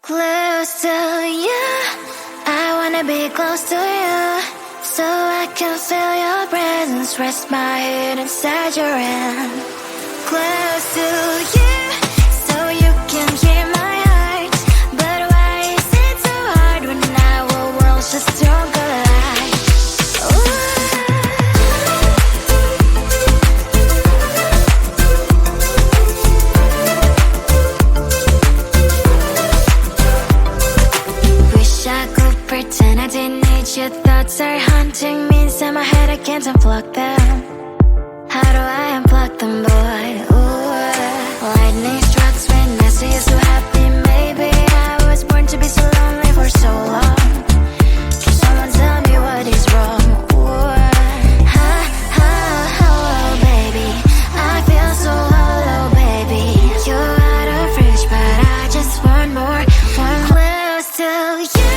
Close to you, I wanna be close to you, so I can feel your presence, rest my head inside your hand. Close to you, so you can hear my heart, but why is it so hard when our worlds just don't collide? Pretend I didn't need your thoughts are haunting me inside my head, I can't unplug them. How do I unplug them, boy? Ooh, lightning strikes when I see you so happy. Maybe I was born to be so lonely for so long. Can someone tell me what is wrong? Ooh, oh, baby, I feel so hollow, baby. You're out of reach, but I just want more, one close to you.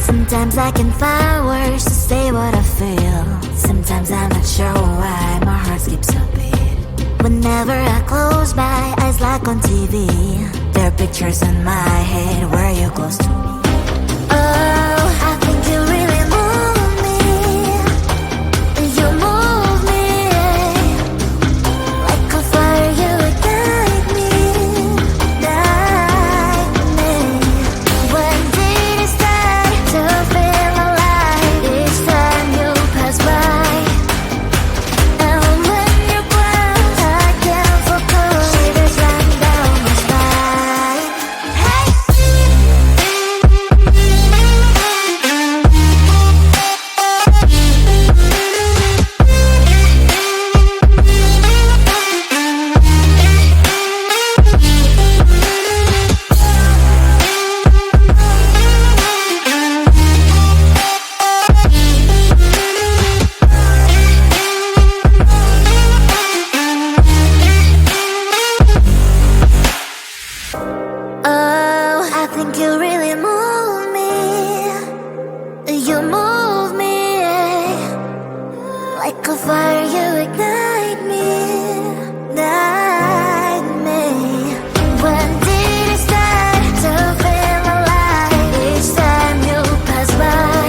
Sometimes I can find words to say what I feel. Sometimes I'm not sure why my heart skips a beat. Whenever I close my eyes like on TV, there are pictures in my head where you're close to me. Oh, I think you really move me. You move me like a fire, you ignite me, ignite me. When did it start to feel alive? Each time you pass by, and when you're close, I can't focus. Shivers run down my spine. Hey. Oh, I think you really move me. You move me like a fire, you ignite me, ignite me. When did it start to feel alive? Each time you pass by,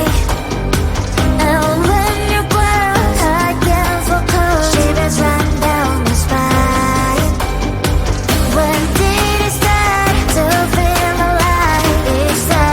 and when you're close, I can't focus. Shivers run down my spine. When did it start to feel alive? Each time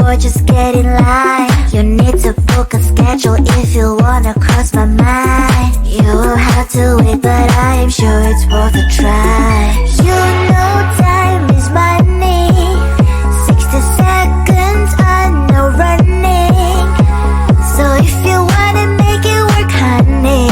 boy, just get in line. You need to book a schedule if you wanna cross my mind. You will have to wait, but I am sure it's worth a try. You know time is money. 60 seconds on no running. So if you wanna make it work, honey,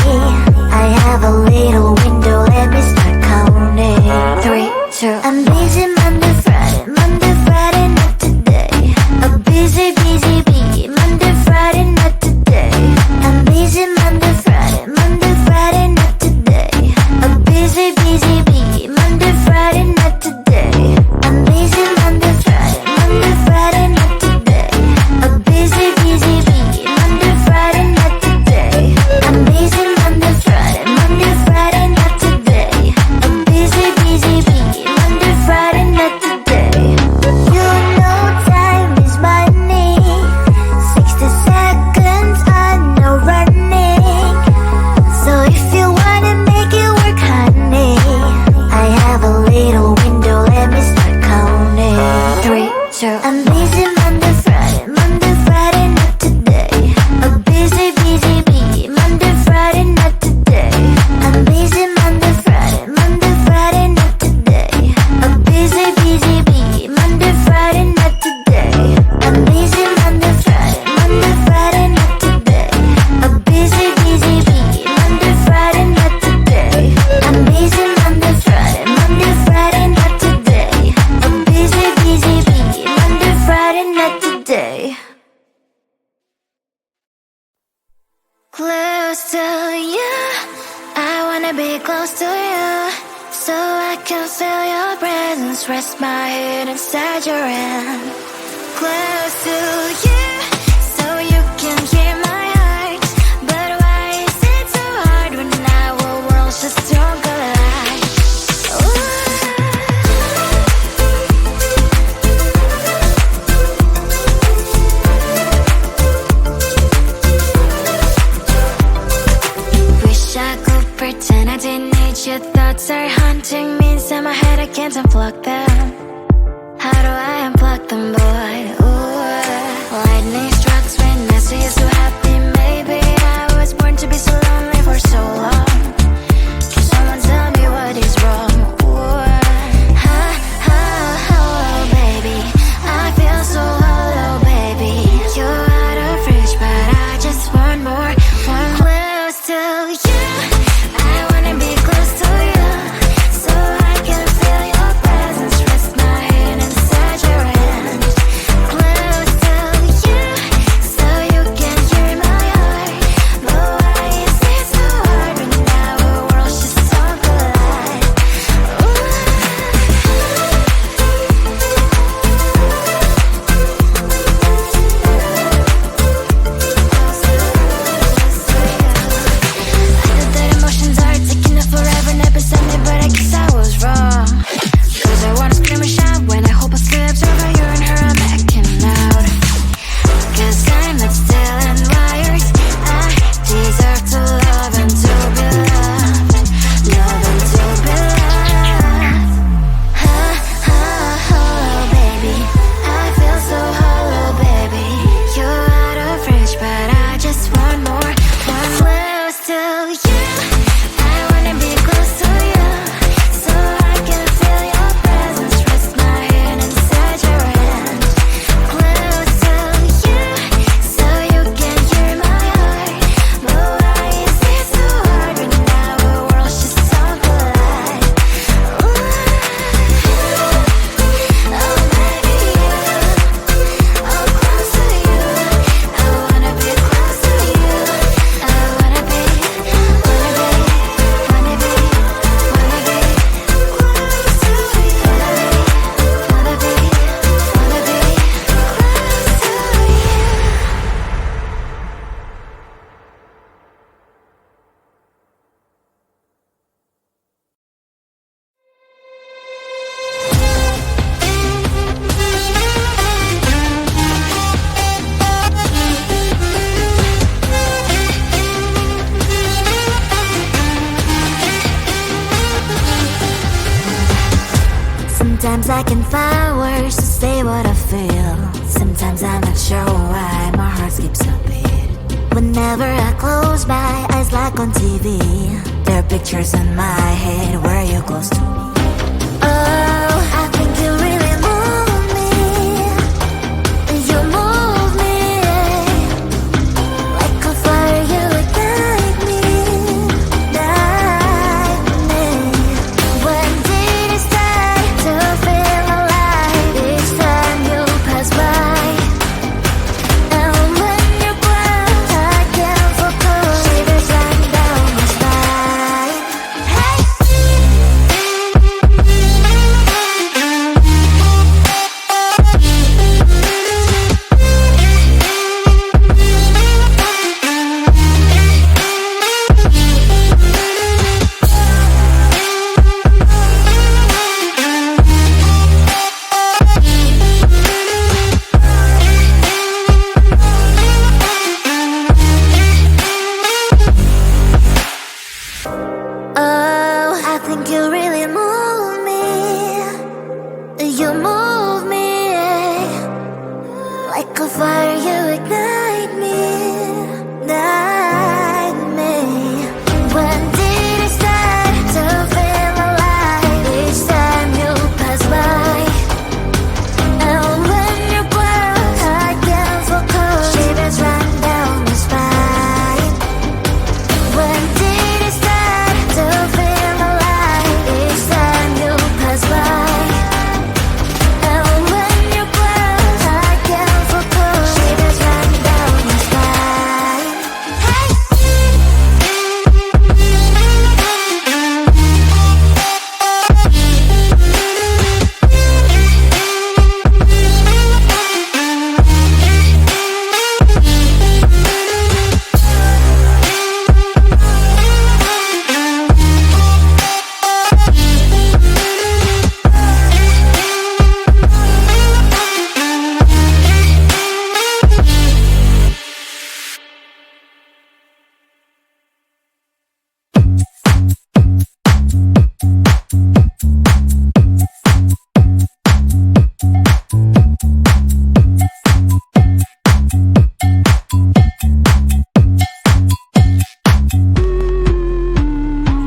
I have a little window, let me start counting. 3, 2, I'm busy Monday, Friday, Monday, Friday, not today. A busy, busy bee, Monday, Friday, not today. I'm busy Monday, Friday, Monday, Friday, not today. A busy, busy bee, Monday, Friday, not today. I'm busy Monday, Friday, Monday, Friday, not today. A busy, busy bee, Monday, Friday, not today. I'm busy Monday, Friday, Monday, Friday, not today. A busy, busy bee, Monday, Friday, not today. You know time is money. 60 seconds on no running. So if you wanna make it work, honey, I have a little window, let me start counting. 3, 2, I'm busy Monday, Friday, Monday, Friday, not today. A busy, busy bee, Monday, Friday, not today. I'm busy Monday, Friday, Monday, Friday, not today. A busy, busy bee, Monday, Friday, not today. I'm busy Monday, Friday, Monday, Friday, not today. A busy, busy bee, Monday, Friday, not today. I'm busy Monday, Friday, Monday, Friday, not today. A busy, busy bee, Monday, Friday, not today. Close to you, I wanna be close to you, so I can feel your presence, rest my head inside your hand. Close to you, so you can hear my heart. But why is it so hard when our worlds just don't collide? Ooh. Wish I could pretend I didn't need your thoughts are haunting me inside my head, I can't unplug them. How do I unplug them, boy? Ooh. Lightning strikes when I see you so happy. Maybe I was born to be so lonely for so long. Can someone tell me what is wrong? Ooh. Ha, ha, hello, baby. I feel so hollow, baby. You're out of reach, but I just want more. One close to you. I wanna be close to you, so I can feel your presence, rest my head inside your hand. Close to you, so you can hear my heart. But why is it so hard when our worlds just don't collide? Ooh. I know that emotions are taking up forever, never sent me, but I guess I was wrong. Cause I wanna scream and shout when I hope it slips over you and her, I'm acting out. Cause I'm not still and wired. I deserve to love and to be loved. Love and to be loved. Ha, ha, hello, baby. I feel so hollow, baby. You're out of reach, but I just want more. One close to you. I wanna be close to you, so I can feel your presence, rest my head inside your hand. Close to you, so you can hear my heart. But why is it so hard when our worlds just don't collide? Ooh. Oh baby, oh close to you. I wanna be close to you. I wanna be, wanna be, wanna be, wanna be close to you. Wanna be, wanna be close to you. Sometimes I can find words to say what I feel. Sometimes I'm not sure why my heart skips a beat. Whenever I close my eyes like on TV, there are pictures in my head where you're close to me. Oh, I think you really move me. You move me like a fire, you ignite me, ignite me. When did it start to feel alive? Each time you pass by, and when you close, I can't focus. Shivers run down my spine. Hey. Oh, I think you really move me. You move me like a fire, you ignite me, ignite me. When did it start to feel alive? Each time you pass by, and when you close, I can't focus. Shivers run down my spine. When did it start to feel alive? Each time you pass by, and when you close, I can't focus. Shivers run down my spine. Hey.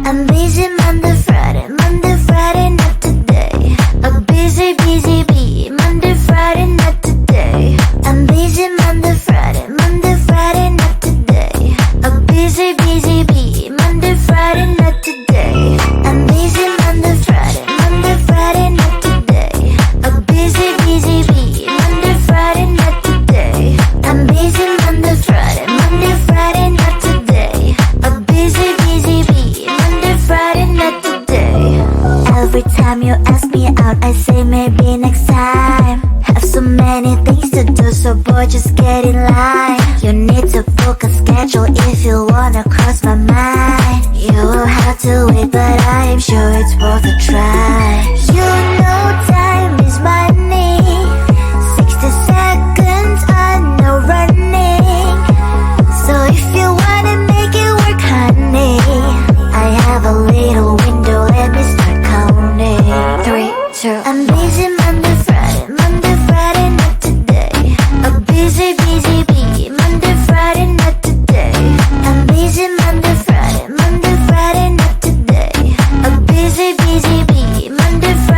I'm busy Monday, Friday, not today. A busy, busy bee. Monday, Friday, not today. I'm busy Monday, Friday, not today. A busy, busy bee. Monday, Friday, not today. I'm busy Monday, Friday, not today. A busy, busy bee. Monday, Friday, not today. I'm busy Monday, Friday, not today. A busy, busy bee. Monday, Friday, not today. Every time you ask me out, I say maybe next time. Have so many things to do, so boy, just get in line. You need to book a schedule if you wanna cross my mind. You will have to wait, but I am sure it's worth a try. You know time is money. 60 seconds on no running. So if you wanna make it work, honey, I have a little window, let me start counting. 3, 2, I'm busy Monday, Friday, not today. A busy, busy bee. Monday, Friday, not today. I'm busy Monday, Friday, not today. A busy, busy bee. Monday, Friday.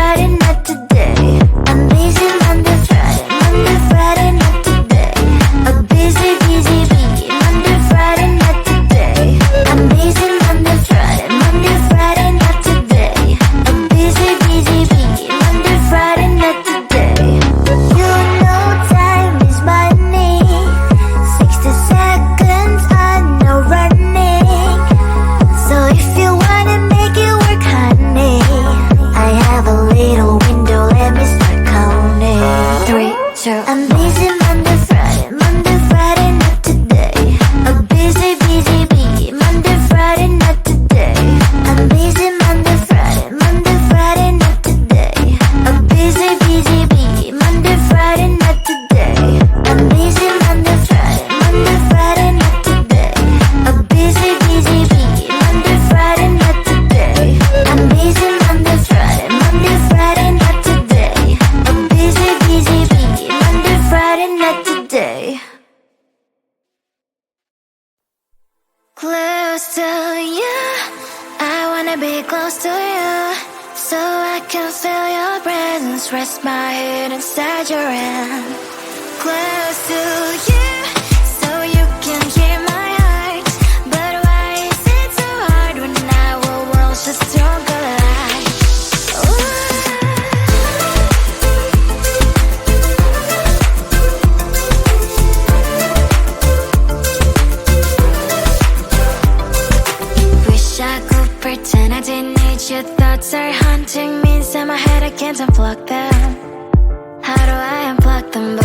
Close to you, I wanna be close to you, so I can feel your presence, rest my head inside your hand. Close to you, so you can hear my heart. But why is it so hard when our worlds just don't collide? Wish I could pretend I didn't need your thoughts are haunting me inside my head, I can't unplug them. How do I unplug them?